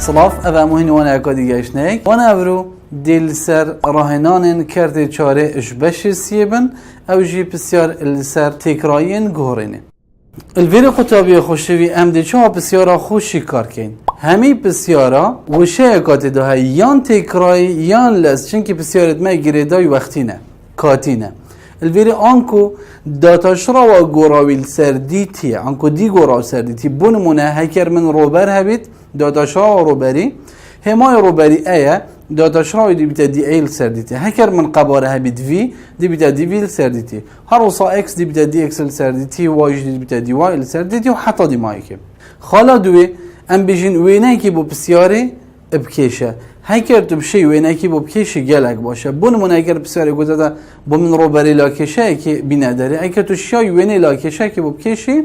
صلاف اوه مهین وانا اکادی گشنک وانا افرو دل سر راهنان کرده چاره اش بش سیبن او جی بسیار سر تکرایین گورینه الویر خطابی خوشوی ام دی چه بسیارا خوشی کار کن همی بسیارا وشه اکاتی ده یان تکرای یان لز چنکی بسیارت ما گریدای وقتی نه کاتی نه الویر آنکو داتاشرا و گوراویل سردیتی آنکو دی گوراو سردیتی بونمونه هکر من روبر هبید داتاشرا و روبری همای روبری ایه داتاشرا دی بیتا دی ایل سردیتی هکر من قباره هبید وی دی بیتا دی ویل سردیتی هر وصا اکس دی بیتا دی اکسل سردیتی وایش دی بیتا دی وایل سردیتی و حتی دی مایکه خالا دوی ام بیجین وینه کی بو بسیاری بکشه هکر تو بشی وینه کی بو بکشه گلک باشه بونمون اگر بسیاری گذاشته با من روبری لاکشه کی بینه داره اگر تو شای وینه لاکشه کی بو بکشی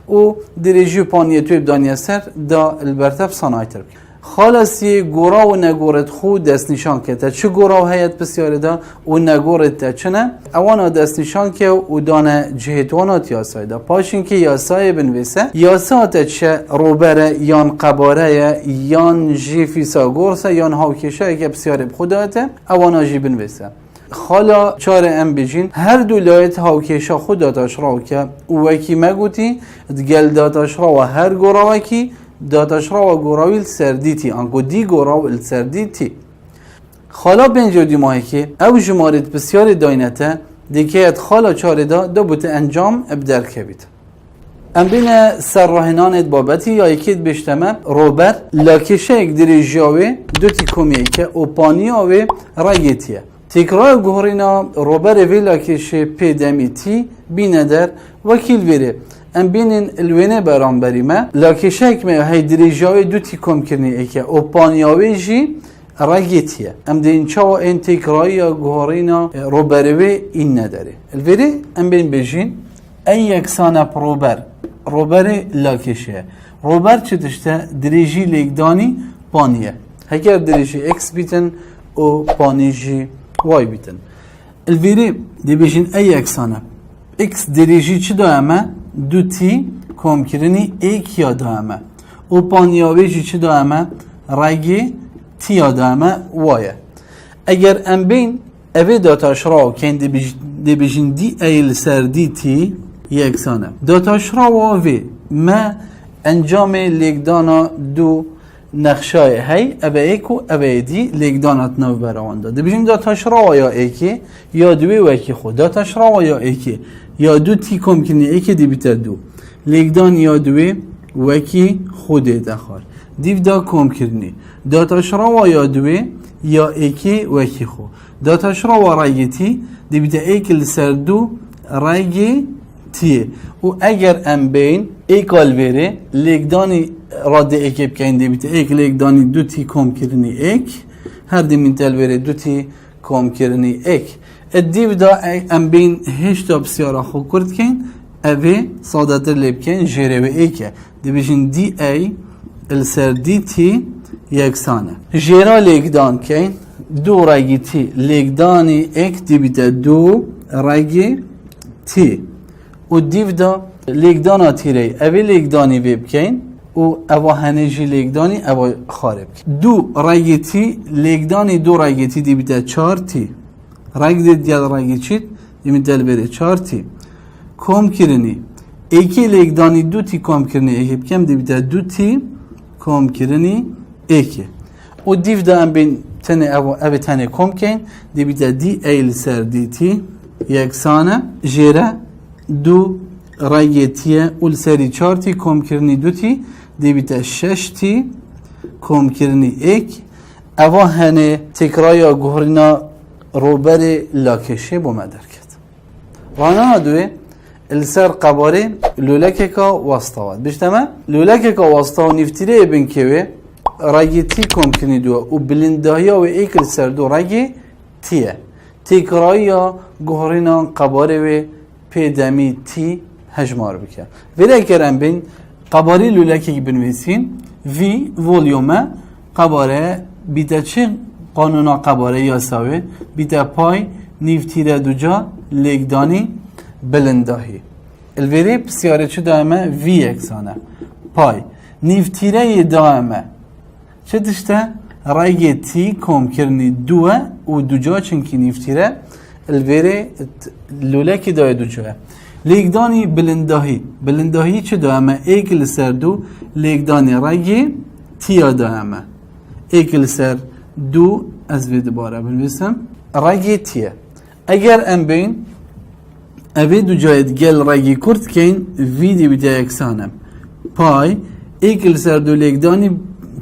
و درجه پانیه توی بدانیه سر دا البرتب صنایتر بکن خلاصی گورا و نگورت خود دست نشان که چه گورا و هیئت بسیاری دا و نگورت چنه اوانا دست نشان که و دانه جهتوانات یاسای دا پاشین که یاسای بنویسه یاسات چه روبره یان قباره یان جیفیسا گورسه یان هاوکشه که بسیاری بخوداته اوانا جی بنویسه خالا چاره ام بیجین هر دو لایت هاوکشه خود داتاش راو که وکی مگوتی دگل داتاش راو هر گورا وکی داتاشرا و گوراویل سردیتی آنکو دی گوراویل سردیتی خالا بینجا دی ماهی که او جمارت بسیار داینته دیکهت خالا چاره دا بوت انجام ابدر کبید ام بین سر راهنانت بابتی یا یکیت بشتمه روبر لاکشه یک دریجاوی دو تی کمیه که اوپانی آوی رایتیه تکرار گوهرینا روبر وی لاکشه پیدمیتی بینه در وکیل ویره ام بینن الوینه برام بریمه لاکشک می هی دریجاوی دو تی کم کرنی که اوپانیاوی جی راگیتیه ام دین چاو این تکرایی گوهرینا روبروی این نداره الویره ام بین بجین ای یکسانه روبر لاکشه روبر چه دشته دریجی لیگدانی پانیه هکر دریجی اکس بیتن و پانی جی وای بیتن الویره دی بجین ای یکسانه اکس دریجی چه دائمه دو تی کم کرنی ایک یا دائمه و پانیاویجی چه دائمه رگی تی یا دائمه وایه اگر ام بین اوی داتاش راو کن دی بیجین دی ایل سر دی تی یکسانه داتاش راو وی ما انجام لیگدانا دو نقشای هی اوه ایک و اوه دی لیگدانات نو براونده دی بیجین داتاش راو یا ایکی یا دوی وکی خود داتاش راو یا ایکی یا دو تی کم کنی ایکی دی بیتر دو لیگدان یا دوی وکی خوده دخار دیو دا کم کرنی داتاش راو یا دوی یا ایکی وکی خو داتاش راو رایگی تی دی بیتر ایک لسر دو رایگی تیه و اگر ام بین ایکال ویره لیگدانی راده ایکی بکن دی بیتر ایک لیگدانی دو تی کم کرنی ایک هر دی منتل ویره دو تی کم کرنی ایک دیو دا ام بین هیچ تا بسیارا خو کرد کن اوه ساده تر لیب کن جره و ایکه دی بیشین دی ای السر دی تی یکسانه جره لیگدان کن دو رگی تی لیگدانی ایک دی بیده دو رگی تی و دیو دا لیگدانا تیره اوه لیگدانی ویب کن و اوه هنجی لیگدانی اوه خارب کن دو رگی تی لیگدانی دو رگی تی دی بیده چار تی رگ دید یا رگی چید یمی دل بره چار تی کم کرنی ایکی لیگدانی دو تی کم کرنی ایکی بکم دی بیده دو تی کم کرنی ایکی و دیو دا ام بین تنه او تنه کم کن دی بیده دی ایل سر دی تی یکسانه جیره دو رگی تیه اول سری چار تی کم کرنی دو تی دی بیده شش تی کم کرنی ایک اوه هنه تکرای گوهرینا روبر لاکشه با مدر کرد رانا دوی السر قباره لولکه که واسطاوات بشتمه لولکه که واسطاو نفتیره بین که رگی تی کم کنی دو و بلندهی و ایک السر دو رگی تیه تکرایی یا گوهرینا قباره و پیدمی تی هجمار بکن ولی کرم بین قباره لولکه که بنویسین وی ولیومه قباره بیده چه قانونا قباره یاساوی بیده پای نیفتیره دو جا لیگدانی بلنداهی الویری بسیاره چه دائمه وی اکسانه پای نیفتیره دائمه چه تشته رای تی کم کرنی دوه و دو جا چنکی نیفتیره الویره لوله که دای دو جوه لیکدانی بلنداهی چه دائمه ایکل سر دو لیکدانی رای تی دائمه ایکل سر دو از وی دوباره بنویسم رای تیه اگر ام بین اوی دو جایت گل رای کرد کن ویدی بیده یکسانم پای ایکل سر دو لیکدانی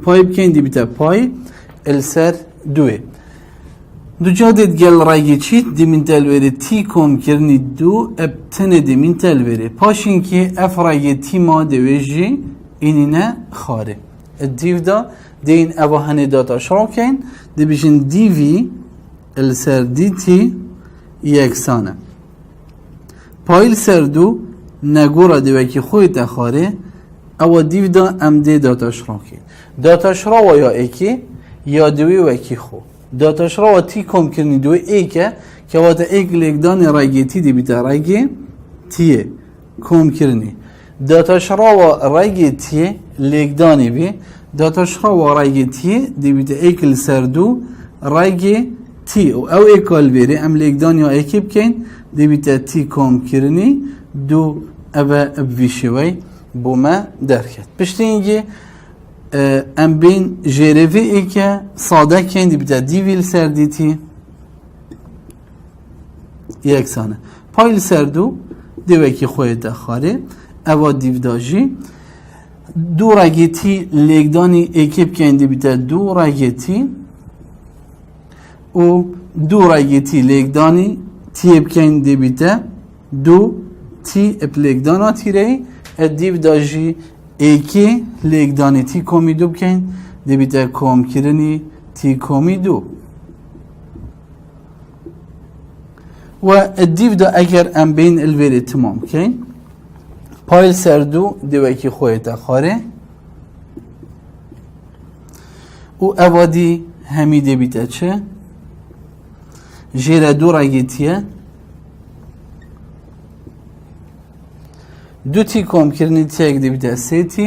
پای بکن دی بیده پای السر دوه دو جادت گل رای چیت دی من تلویره تی کم کرنی دو ابتنه دی من تلویره پاشین که اف رای تی ما دویجی اینینه خاره الدیو دا دین اوهانه داتا شراکین دی بیشن دیوی السر دی تی یکسانه پایل سر دو نگورا دوی که خوی تخاره او دیو دا ام دی داتا شراکین داتا شراو یا ایکی یا دوی وکی خو داتا شراو تی کم کرنی دوی ایکه که واتا ایک لیکدان رایگی تی دی بیتا رایگی تیه کم کرنی داتا شراو رایگی تیه لیکدانی بی داتا شراو رایگی تیه دی بیتا ایک لسر دو رایگی تی او ایکال بیری ام لیکدان یا ایکی بکن دی بیتا تی کم کرنی دو ابا ابویشوی بوما درکت پشتی اینگه ام بین جیروی ای که ساده کندی بیده دیویل سردیتی یکسانه پایل سردو دیوی که خوی دخاره اوا دیو داجی دو رگیتی لیکدانی اکیب کندی بیده دو رگیتی و دو رگیتی لیکدانی تیب کندی بیده دو تی اپلیکدانا تیره دیو داجی ایکی لیکدانی تی کومی دو بکن دی بیتا کوم کرنی تی کومی دو و الدیو دا اگر ام بین الویری تمام کن پایل سر دو دیوی که خویتا خاره و اوادی همی دی بیتا چه جیره دو رگیتیه دو تی کم کرنی تیک دی بیده سه تی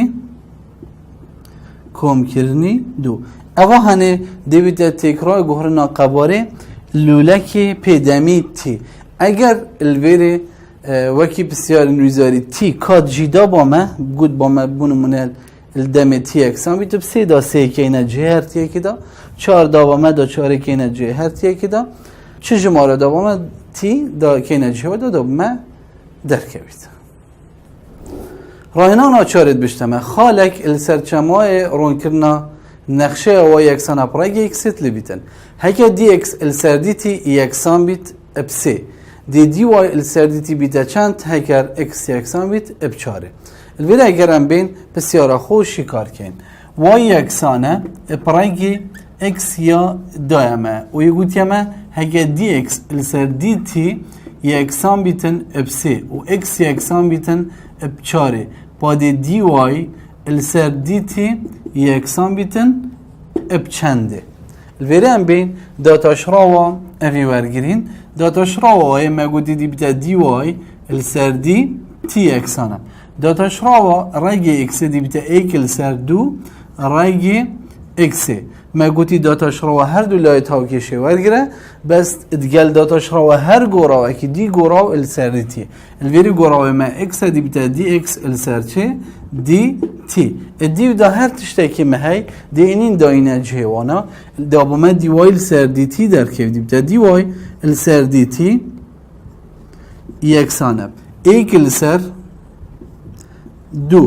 کم کرنی دو اوه هنه دی بیده تکرار گوهرنا قباره لولکی پیدمی تی اگر الویره وکی بسیار نویزاری تی کات جیدا با ما گود با ما بونمونه الدم تی اکسان بیتو سه دا سه که اینه جه هر تیه که دا چار دا با ما دا چاره که اینه جه هر تیه که دا چه جماره دا با ما تی دا که اینه جه دا دا ما درکه بیده راهنان آچارت بشتمه خالک السرچمای رون کرنا نقشه و یکسان اپراگ اکسیت لبیتن هکه دی اکس السردیتی یکسان بیت ابسه دی وای السردیتی بیت چند هکر اکس یکسان بیت ابچاره الویده اگرم بین بسیار خوش شکار کن وای یکسانه اپراگی اکس یا دایمه و یگوتیمه هکه دی اکس السردیتی یکسان بیتن ابسه و اکس یکسان بیتن ابچاره باده دی وای السر دی تی یکسان بیتن ابچنده الویره هم بین داتاشراوا اوی ورگرین داتاشراوا های مگودی دی بیتا دی وای السر دی تی یکسانه داتاشراوا رگی اکسه دی بیتا ایک السر دو رگی اکسه مگوتی داتاشراوا هر دو لای تاوکشه ورگره بس ادگل داتاشراوا هر گوراو اکی دی گوراو السر دی تی الویری گوراو ما اکس دی بیتا دی اکس السر چه دی تی دیو دا هر تشته که مهی دی اینین دا اینه جهوانا دا با ما دی وای السر دی تی در کف دی بیتا دی وای السر دی تی یکسانه ایک السر دو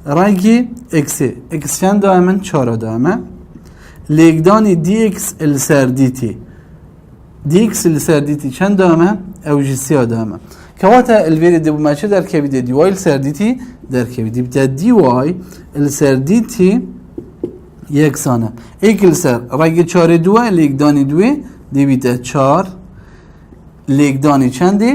رگی اکسه اکس چند دا همن چارا دا همه لیکدانی دی اکس السر دی تی دی اکس السر دی تی چند دا همه او جیسیا دا همه که واتا الویری دی بومه چه در کبی دی وای السر دی تی در کبی دی بیتا دی وای السر دی تی یکسانه ایک السر رگی چار دوه لیکدانی دوه دی بیتا چار لیکدانی چنده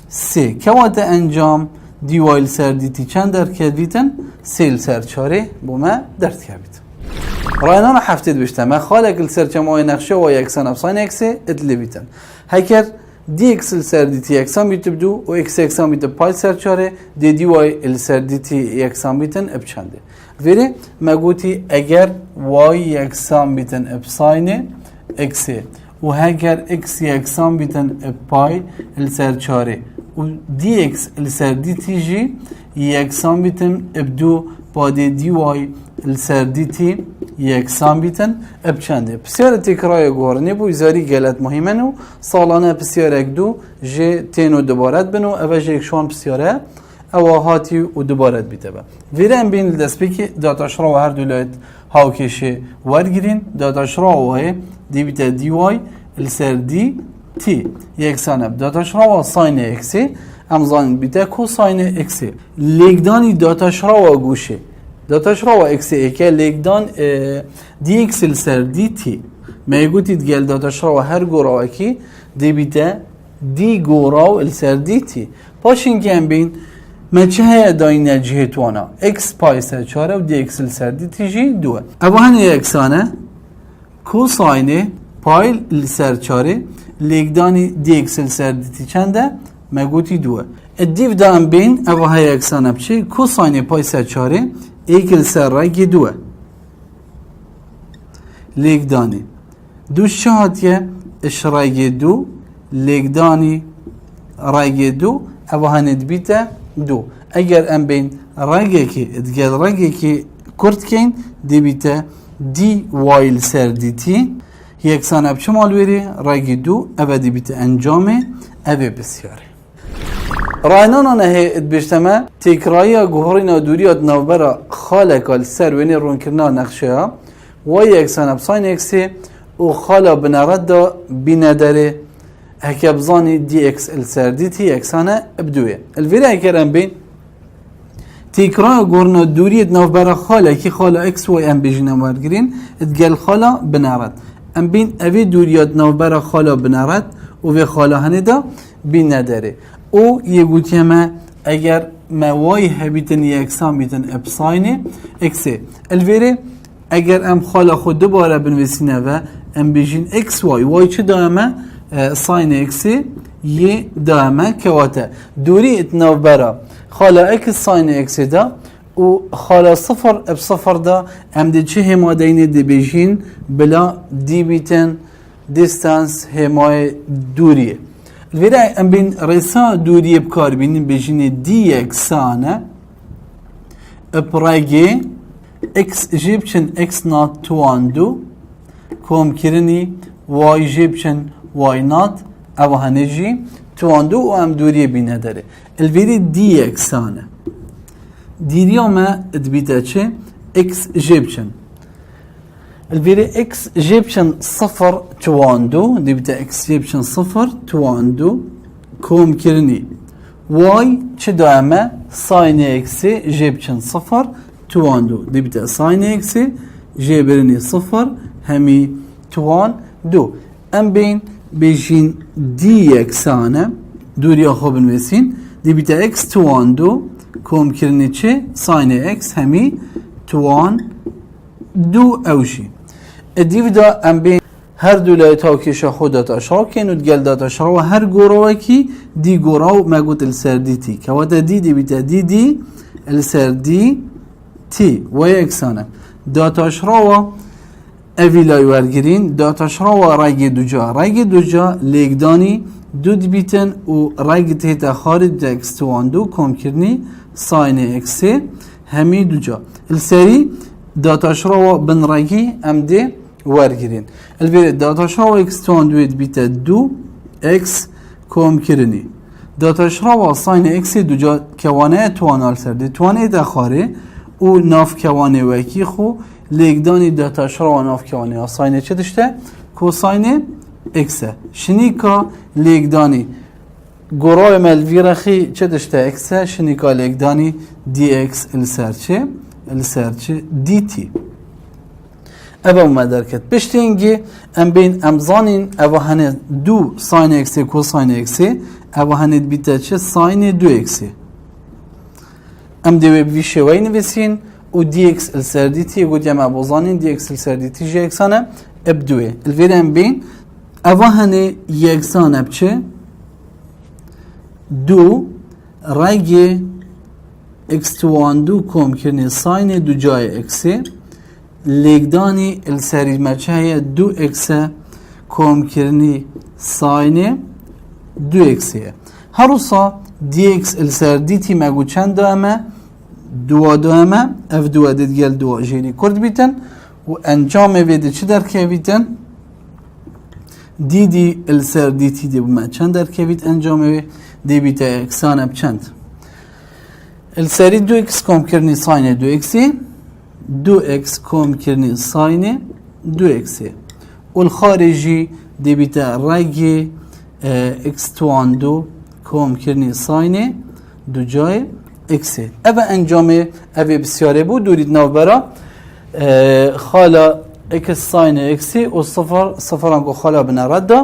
سه که واتا انجام دی وای السر دی تی چند در کبیتن سه السر چاره بومه در کبیت رایانان هفته بشتمه خالق السرچمای نقشه و یکسان افسان اکسه ادلی بیتن هکر دی اکس السر دی تی یکسان بیتب دو و اکس یکسان بیتب پای سرچاره دی وای السر دی تی یکسان بیتن ابچنده ویره مگوتی اگر وای یکسان بیتن اب ساین اکسی و هگر اکس یکسان بیتن اب پای لسر چاره و دی اکس لسر دی تی جی یکسان بیتن اب دو باده دی وای لسر دی تی یکسان بیتن اب چنده. بسیار تکرای گورنی بو زاری گلت مهمه نو سالانه بسیار اک دو جه تینو دوبارت بنو اوه جه اکشان بسیاره او هاتی و دوبارت بیته با ویره ام بین دست بی که داتاشرا و هر دولت هاوکشه ورگیرین داتاشرا و های دی بیته دی وای لسر دی تی یکسان اب داتاشرا و ساین اکسی امزان بیته کو ساین اکسی لیگدانی داتاشرا و گوشه داتاشرا و اکسی اکه لیگدان دی اکسل سر دی تی میگوتید گل داتاشرا و هر گورا اکی دی بیته دی گورا و سر دی تی پاشین که ام بین ما چه هیا داینه جهتوانا اکس پای سر چاره و دی اکسل سر دی تی جی دوه اوه هنه یکسانه کوساینه پای سر چاره لیگدانی دی اکسل سر دی تی چنده مگوتی دوه ادیو دام بین اوه هیا یکسانه بچه کوساینه پای سر چاره ایکل سر رگی دوه لیگدانی دوش چه هاتیه اش رگی دو لیگدانی رگی دو اوه هنه دبیته دو اگر ام بین رگی که ادگل رگی که کرد کن دی بیته دی وایل سر دی تی یکسان اب چه مالویری رگی دو اوه دی بیته انجامه اوه بسیاره راینانا نهی ادبشتمه تکرایی گوهرین دوریات نوبرا خالکال سر وینی رون کرنا نقشه ها و یکسان اب ساین اکسی و خالا بنارد دا بینداره هکبزانی دی اکس ال سر دی تی یکسانه ابدوه الویره اکرم بین تکرار گورنا دوریت ناف برا خاله کی خاله اکس و ام بیجینه ورگرین ادگل خاله بنارد ام بین اوی دوریت ناف برا خاله بنارد و وی خاله هنه دا بین نداره او یه گوتی ما اگر موای هبیتن یکسان بیتن ابساینه اکسه الویره اگر ام خاله خود دوباره بنویسینه و ام بیجین اکس وای چه دائمه ساین اکسی یه دائمه که واته دوری اتناف برا خاله اکس ساین اکسی دا و خاله صفر اب صفر دا ام دی چه همادین دی بیجین بلا دی بیتن دیستانس همای دوریه الویره ام بین رسا دوریه بکار بینیم بیجین دی اکسانه اپراگی اکس جیبچن اکس نات تواندو کوم کرنی وای جیبچن وای نات او هنجی تواندو و ام دوریه بینه داره الویری دی اکسانه دیریا ما ادبیده چه اکس جیبچن الویری اکس جیبچن صفر تواندو دبیده اکس جیبچن صفر تواندو کوم کرنی وای چه دائمه ساین اکسی جیبچن صفر تواندو دبیده ساین اکسی جیبرنی صفر همی توان دو ام بین بیشین دی یکسانه دوری خوب نویسین دی بیت اکس توان دو کوم کرنی چه ساین اکس همی توان دو اوشی ادیو دا ام بین هر دولای تاکیشا خود داتا شا کن و دگل داتا شا و هر گوراو کی دی گوراو مگوت السر دی تی که وادا دی بیت دی السر دی تی و یکسانه داتا شا و اویلای ورگرین داتاشرا و رگی دو جا لیگدانی دود بیتن و رگی تیت خارج دکستواندو کم کرنی ساین اکسی همی دو جا السری داتاشرا و بن رگی ام دی ورگرین البته داتاشرا و اکستواندو بیت دو اکس کم کرنی داتاشرا و ساین اکسی دو جا کوانه توانال سرده توانه دخاره و ناف کوانه وکی خو لیگدانی داتاشرا و ناف کوانه ساینه چه داشته؟ کوساینه اکسه شنیکا لیگدانی گرای ملویرخی چه داشته اکسه شنیکا لیگدانی دی اکس السرچه دی تی اوه مدرکت بشتینگی ام بین امزانین اوه هنه دو ساین اکسه کوساین اکسه اوه هنه بیته چه ساین دو اکسه ام دوی بویشه وی نویسین و دی اکس السر دی تی گوید یم ابوزانین دی اکس السر دی تی جه اکسانه ابدوه الویر ام بین اوه هنه یکسانه بچه دو رگ x2 كوم كرني ساين دو جاي x ليقداني السري مچه دو x كوم كرني ساين دو x هروسا دي x السر دي تي مگو چند دامه دو همه اف دو عدد گل دو جیلی کرد بیتن و انجام ویده چه در که بیتن دی السر دی تی دی بما چند در که بیت انجام وی دی بیت اکسان اب چند السری دو اکس کم کرنی ساین دو اکسی دو اکس کم کرنی ساین دو اکسی و الخارجی دی بیت رگی اکس توان دو کم کرنی ساین دو جای اکسی اوه انجامه اوه بسیاره بود دورید نو برا خالا اکس ساین اکسی و صفر انگو خالا بنا رده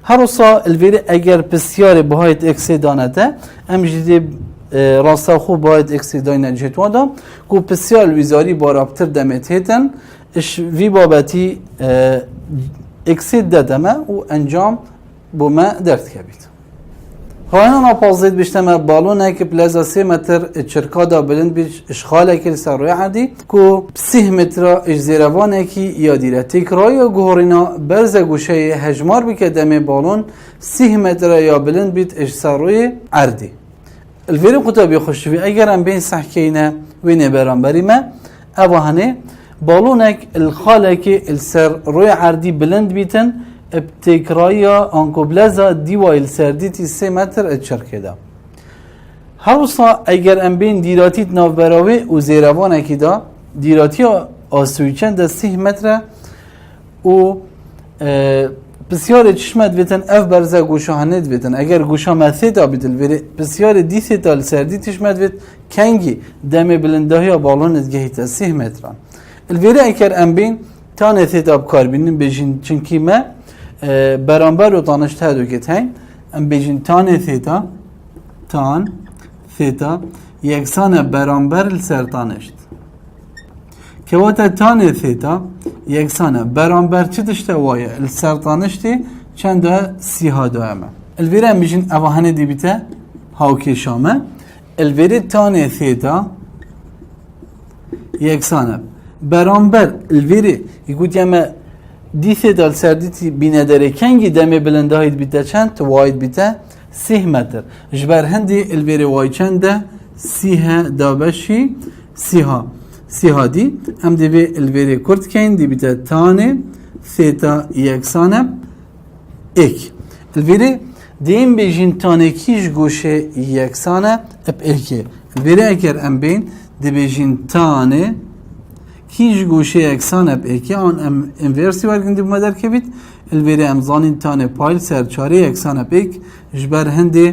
هر سا الویره اگر بسیاره بهایت اکسی دانته ام جدی راستا خوب باید اکسی داینه جهتوان دا که بسیار ویزاری با رابطر دمت هیتن اش وی بابتی اکسی دادمه و انجام بومه درد که بید خواهینا نپازید بیشتمه بالونه که پلازا 3 متر چرکا دا بلند بیش اشخاله که سر روی عردی که 3 متر اجزیروانه که یادیره تکرای و گوهرینا برز گوشه هجمار بی که دم بالون 3 متر یا بلند بید اش سر روی عردی الویری قطابی خوشوی اگر هم بین سحکینه وینه بران بریمه اوهانه بالونک الخاله که السر روی عردی بلند بیتن ابتکرایی آنکو بلزا دیوایل سردیتی 3 متر اچرکه دا هاوسا اگر ام بین دیراتیت ناو براوی و زیروانه که دا دیراتی آسویچن دا 3 متر و بسیار چشمت ویتن اف برزه گوشه هنید ویتن اگر گوشه مثید آبیدل ویره بسیار دیسی تال سردی چشمت ویت کنگی دم بلندهی بالونت گهیت 3 متران الویره اگر ام بین تانه ثیت آب کار بینیم بجین چنکی ما برانبر و دانشت هدو گتین ام بجین تان ثیتا یکسان برانبر لسر دانشت که وقت تان ثیتا یکسان برانبر چی داشته وایه لسر دانشتی چند سیها دو همه الویره ام بجین اوهانه دی بیته هاوکی شامه الویره تان ثیتا یکسانه برانبر الویره یکوت یمه دیسه دال سردیتی بینه داره کنگی دمه بلنده هایت بیده چند واید بیده 3 متر جبر هندی الویره وای چنده 3 دابشی 3 دی هم دیوی الویره کرد کن دی بیده تانه ثیتا یکسانه ایک الویره دیم بیجین تانه کیش گوشه یکسانه اب ایکه الویره اگر ام بین دی بیجین تانه کیش گوشه یکسان اب ایکی آن انورسی ورگندی بومه در که بید الویره امزانین تانه پایل سرچاره یکسان اب ایک جبر هنده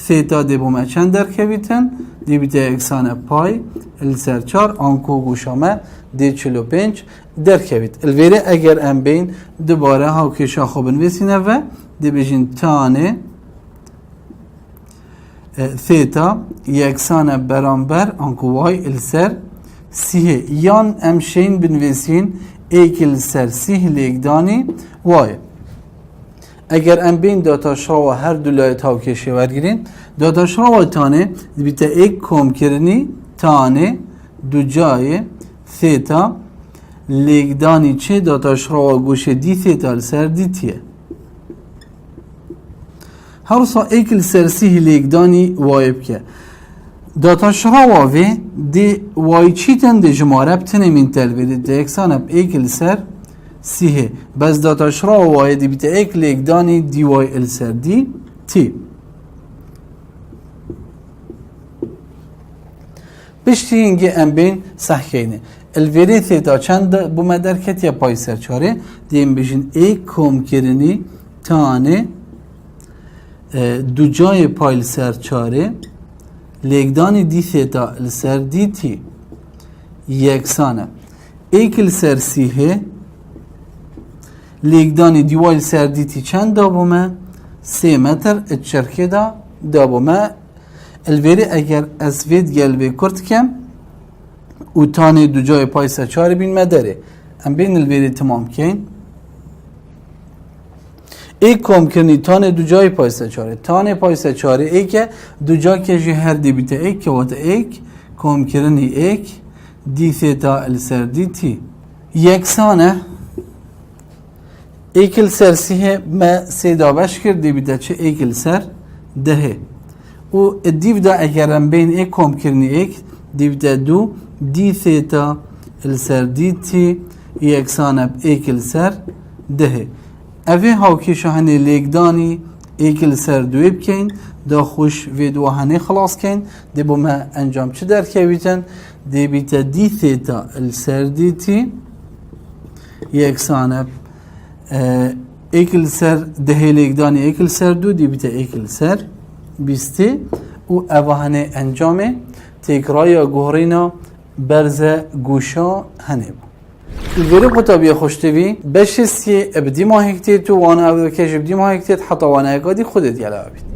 ثیتا دی بومه چند در که بیتن دی بیته یکسان پای السرچار آنکو گوشامه دی 45 در که بید الویره اگر ام بین دوباره هاوکشا خوبن ویسینه و دی بیجین تانه ثیتا یکسان برانبر آنکو وای السر سیه یان امشین بنویسین ایکل سر سیه لیگدانی وای اگر ام بین داتا شراو هر دولای تاوکشی ورگیرین داتا شراو تانه بیتا ایک کم کرنی تانه دو جای ثیتا لیگدانی چه داتا شراو گوشه دی ثیتا سر دی تیه هر سا ایکل سر سیه لیگدانی وای بکه داتا شراوه دی وای چیتن دی جماره بتنه من تلویده دی اکسانه ایکل سر سیه بس داتا شراوه دی بیتا ایک لیگدانی دی وای ال سر دی تی بشتی اینگه ام بین سحکینه الویری ثیتا چند بو مدرکت یا پای سرچاره دیم بشین ایک کم کرنی تانه دو جای پایل سرچاره لیگدانی دی ثیتا لسر دی تی یکسانه ایک لسر سیه لیگدانی دیوال سر دی تی چند دابومه 3 متر اچرکه دا دابومه الویری اگر از وید گلوی کرد کم او تانه دو جای پای سچاره بین مداره ام بین الویری تمام کن ایک کم کنی تانه دو جای پایسه چاره تانه پایسه چاره ایک دو جا که جی هر دی بیته ایک که واتا ایک کام کرنی ایک دی ثیتا السر دی تی یکسانه ایک السر سیه ما سیدا باش کردی بیده چه ایک السر دهه و دیو دا اگرم بین ایک کام کرنی ایک دیو دا دو دی ثیتا السر دی تی یکسانه ایک السر دهه اوه هاوکی شهنه لیگدانی ایک السر دوی بکن دا خوش ویدو هنه خلاص کن دی بو ما انجام چه در که بیتن دی بیتا دی ثیتا السر دی تی یکسانه ایک السر دهه لیگدانی ایک السر دو دی بیتا ایک السر بیستی و اوه هنه انجامه تکرای گوهرینا برز گوشا هنه بو الفيديو قطابية خوشتوي باش ابدي ما هيكتير تو وانا او كاش ابدي ما هيكتير حتى وانا قادي خودت يلا بيت